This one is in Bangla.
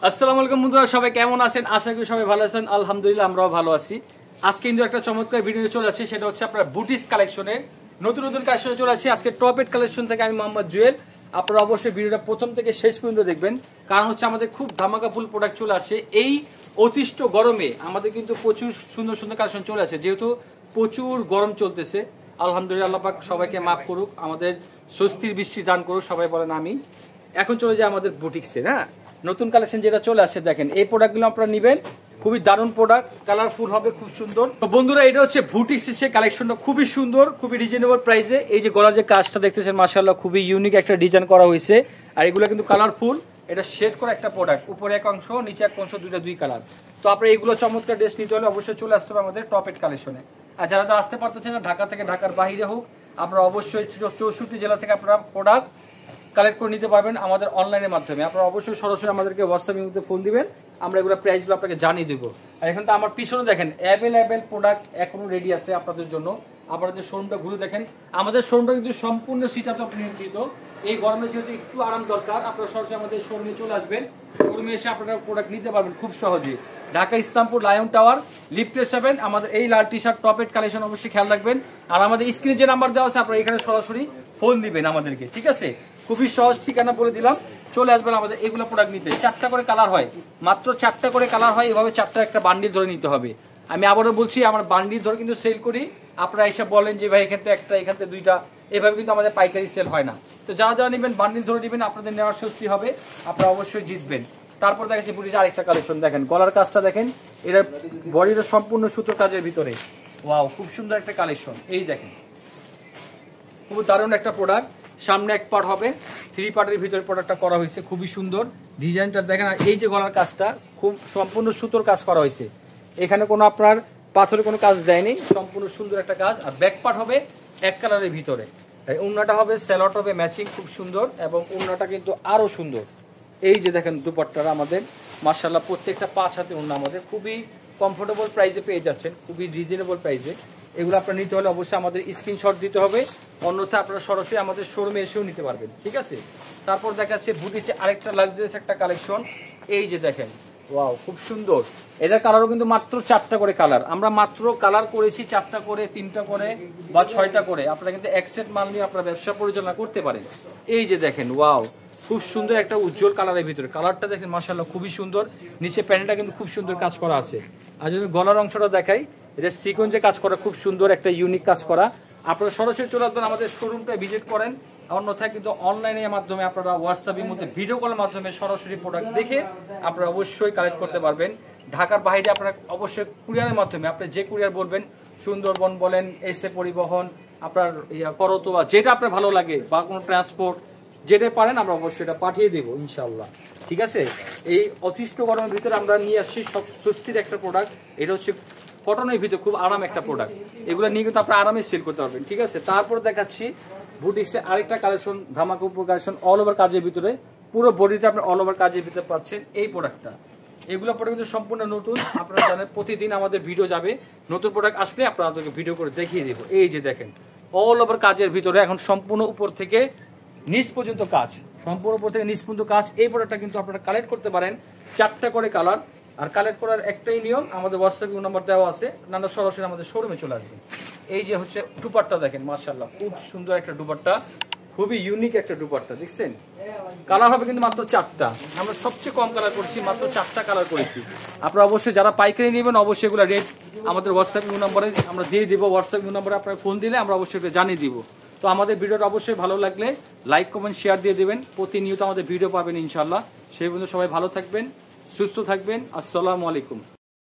আসসালামু আলাইকুম বন্ধুরা, সবাই কেমন আছেন? আশা করি সবাই ভালো আছেন। আলহামদুলিল্লাহ আমরাও ভালো আছি। আজকে কিন্তু একটা চমৎকার ভিডিও চলে আসছে, সেটা হচ্ছে আপনার বুটিক্স কালেকশনের নতুন নতুন কালেকশনে চলে আসছে। আজকে টপেট কালেকশন থেকে আমি মোহাম্মদ জুয়েল। আপনারা অবশ্যই ভিডিওটা প্রথম থেকে শেষ পর্যন্ত দেখবেন, কারণ হচ্ছে আমাদের খুব ধামাকা ফুল প্রোডাক্ট চলে আসে। এই অতিষ্ঠ গরমে আমাদের কিন্তু প্রচুর সুন্দর সুন্দর কালেকশন চলে আসে, যেহেতু প্রচুর গরম চলতেছে। আলহামদুলিল্লাহ, আল্লাহ পাক সবাইকে মাফ করুক, আমাদের স্বস্তির বৃষ্টি দান করুক, সবাই বলেন আমিন। এখন চলে যায় আমাদের বুটিক্সে। হ্যাঁ, নতুন কালেকশন যেটা চলে আসছে, দেখেন এই প্রোডাক্টগুলো আপনারা নেবেন, খুবই দারুণ প্রোডাক্ট, কালারফুল হবে, খুব সুন্দর। তো বন্ধুরা, এটা হচ্ছে বুটিক্সের কালেকশনটা, খুবই সুন্দর, খুবই রিজনেবল প্রাইসে। এই যে গলার যে কাজটা দেখতেছেন, মাশাআল্লাহ খুবই ইউনিক একটা ডিজাইন করা হয়েছে। আর এগুলো কিন্তু কালারফুল, এটা শেড করা একটা প্রোডাক্ট, উপরে এক অংশ নিচে এক অংশ, দুই কালার। তো আপনারা এইগুলো চমৎকার ড্রেস নিতে হলে অবশ্যই চলে আসতে হবে আমাদের টপেট কালেকশনে। আর যারা যারা আসতে পারতেছেন না, ঢাকা থেকে ঢাকার বাইরে হোক, আপনারা অবশ্যই 64 জেলা থেকে আপনারা প্রোডাক্ট কালেক্ট করে নিতে পারবেন আমাদের অনলাইনের মাধ্যমে। আপনারা অবশ্যই সরাসরি আমাদেরকে হোয়াটসঅ্যাপের মধ্যে ফোন দিবেন, আমরা এগুলো প্রাইসগুলো আপনাকে জানিয়ে দেবো। আর এখন তো আমার পিছনে দেখেন অ্যাভেলেবেল প্রোডাক্ট এখনো রেডি আছে আপনাদের জন্য। আপনাদের শোরুমটা ঘুরে দেখেন, আমাদের শোরুমটা কিন্তু সম্পূর্ণ শীতাতপ নিয়ন্ত্রিত। এই গরমে যেহেতু একটু আরাম দরকার, আপনারা সরাসরি আমাদের শোরুমে চলে আসবেন, শোরুমে এসে আপনারা প্রোডাক্ট নিতে পারবেন খুব সহজে। ঢাকা ইসলামপুর লায়ন টাওয়ার লিফটে 7, আমাদের এই লাল টি শার্ট টপেট কালেকশন অবশ্যই খেয়াল রাখবেন। আর আমাদের স্ক্রিনে যে নাম্বার দেওয়া আছে, আপনারা এখানে সরাসরি ফোন দিবেন আমাদেরকে, ঠিক আছে? খুবই সহজ ঠিকানা বলে দিলাম, চলে আসবেন আমাদের এগুলো প্রোডাক্ট নিতে। 4টা করে কালার হয়, মাত্র 4টা করে কালার হয়। এভাবে 4টা একটা বান্ডিল ধরে নিতে হবে। আমি আবারও বলছি, আমার বান্ডিল ধরে কিন্তু সেল করি। আপনারা এসে বলেন যে ভাই এখান থেকে একটা, এখান থেকে 2টা, এভাবে কিন্তু আমাদের পাইকারি সেল হয় না। তো যারা যারা নেবেন বান্ডিল ধরে নেবেন, আপনাদের নেওয়ার শক্তি হবে, আপনারা অবশ্যই জিতবেন। তারপর দেখেছি বুটিক্সের আরেকটা কালেকশন, দেখেন গলার কাজটা দেখেন, এটা বডিটা সম্পূর্ণ সুতোর কাজের ভিতরে। ওয়াও, খুব সুন্দর একটা কালেকশন। এই দেখেন, খুব দারুণ একটা প্রোডাক্ট। সামনে এক পার্ট হবে, 3 পার্টের ভিতরে প্রোডাক্টটা করা হয়েছে, খুবই সুন্দর ডিজাইনটা দেখেন। আর এই যে গলার কাজটা খুব সম্পূর্ণ সুতোর কাজ করা হয়েছে, এখানে কোনো আপনার পাথরের কোনো কাজ দেয়নি, সম্পূর্ণ সুন্দর একটা কাজ। আর ব্যাক পার্ট হবে এক কালারের ভিতরে, ওড়নাটা হবে স্যালট হবে ম্যাচিং, খুব সুন্দর। এবং ওড়নাটা কিন্তু আরো সুন্দর। এই যে দেখেন দুপাট্টারা আমাদের, মাশাআল্লাহ প্রত্যেকটা 5 হাতে ওড়না, আমাদের খুবই কমফোর্টেবল প্রাইসে পেয়ে যাচ্ছেন, খুবই রিজনেবল প্রাইসে। এগুলো আপনার নিতে হলে অবশ্যই আমাদের স্ক্রিনশট দিতে হবে, অন্যথায় আপনারা সরাসরি আমাদের শোরুমে এসেও নিতে পারবেন, ঠিক আছে? তারপর দেখাচ্ছে বুটিক্সে আরেকটা লাক্সারিয়াস একটা কালেকশন। এই যে দেখেন, ওয়াও খুব সুন্দর। এটার কালারও কিন্তু মাত্র 4টা করে কালার, আমরা মাত্র কালার করেছি 4টা করে, 3টা করে বা 6টা করে। আপনারা কিন্তু এক সেট মাল নিয়ে আপনারা ব্যবসা পরিচালনা করতে পারেন। এই যে দেখেন, ওয়াও খুব সুন্দর একটা উজ্জ্বল কালারের ভিতরে, কালারটা দেখেন মাশাআল্লাহ খুবই সুন্দর। নিচে প্যান্টটা কিন্তু খুব সুন্দর কাজ করা আছে। আর যদি গলার অংশটা দেখাই, এটা সিকোয়েন্সে কাজ করা, খুব সুন্দর একটা ইউনিক কাজ করা। আপনারা সরাসরি চলে আসবেন, আমাদের শোরুমটা ভিজিট করেন। অন্যথায় কিন্তু অনলাইনের মাধ্যমে আপনারা হোয়াটসঅ্যাপের মধ্যে ভিডিও কলের মাধ্যমে সরাসরি প্রোডাক্ট দেখে আপনারা অবশ্যই কালেক্ট করতে পারবেন। ঢাকার বাইরে আপনারা অবশ্যই কুরিয়ারের মাধ্যমে, আপনি যে কুরিয়ার বলবেন, সুন্দরবন বলেন, এসএ পরিবহন, আপনার করতোয়া, যেটা আপনার ভালো লাগে, বা কোনো ট্রান্সপোর্ট, যেটা পারেন আমরা অবশ্যই এটা পাঠিয়ে দেবো ইনশাল্লাহ, ঠিক আছে? এই অতিষ্ঠ গরমের ভিতরে আমরা নিয়ে আসছি সব স্বস্তির একটা প্রোডাক্ট। এটা হচ্ছে কটনের ভিতরে খুব আরাম একটা প্রোডাক্ট, এগুলো নিয়ে কিন্তু আপনারা আরামে সেল করতে পারবেন, ঠিক আছে? তারপর দেখাচ্ছি বুটিক্সে আরেকটা কালেকশন, ধামাকা উপর কালেকশন, অল ওভার কাজের ভিতরে, পুরো বডিটা আপনার অল ওভার কাজের ভিতরে পাচ্ছেন এই প্রোডাক্টটা। এগুলো প্রোডাক্ট কিন্তু সম্পূর্ণ নতুন, আপনারা জানেন প্রতিদিন আমাদের ভিডিও যাবে, নতুন প্রোডাক্ট আসলে আপনাদেরকে ভিডিও করে দেখিয়ে দেবো। এই যে দেখেন, অল ওভার কাজের ভিতরে, এখন সম্পূর্ণ উপর থেকে নিচ পর্যন্ত কাজ, সম্পূর্ণ উপর থেকে নিচ পর্যন্ত কাজ। এই প্রোডাক্টটা কিন্তু আপনারা কালেক্ট করতে পারেন 4টা করে কালার। আর কালেক্ট করার একটাই নিয়ম, আমাদের হোয়াটসঅ্যাপ নাম্বার দেওয়া আছে, নানা সরাসরি আমাদের শোরুমে চলে আসবেন। এই যে হচ্ছে দুপাট্টা দেখেন, মাশাআল্লাহ খুব সুন্দর একটা দুপাট্টা, খুবই ইউনিক একটা দুপাট্টা, দেখছেন? কালার হবে কিন্তু মাত্র 4টা, আমরা সবচেয়ে কম কালার করেছি, মাত্র 4টা কালার করেছি। আপনারা অবশ্যই যারা পাইকারি নেবেন, অবশ্যই এগুলো রেট আমাদের হোয়াটসঅ্যাপ নাম্বারে আমরা দিয়ে দিব। হোয়াটসঅ্যাপ নাম্বারে আপনারা ফোন দিলে আমরা অবশ্যই জানিয়ে দিব। তো আমাদের ভিডিওটা অবশ্যই ভালো লাগলে লাইক কমেন্ট শেয়ার দিয়ে দেবেন, প্রতিনিয়ত আমাদের ভিডিও পাবেন ইনশাল্লাহ। সেই পর্যন্ত সবাই ভালো থাকবেন, সুস্থ থাকবেন। আসসালামু আলাইকুম।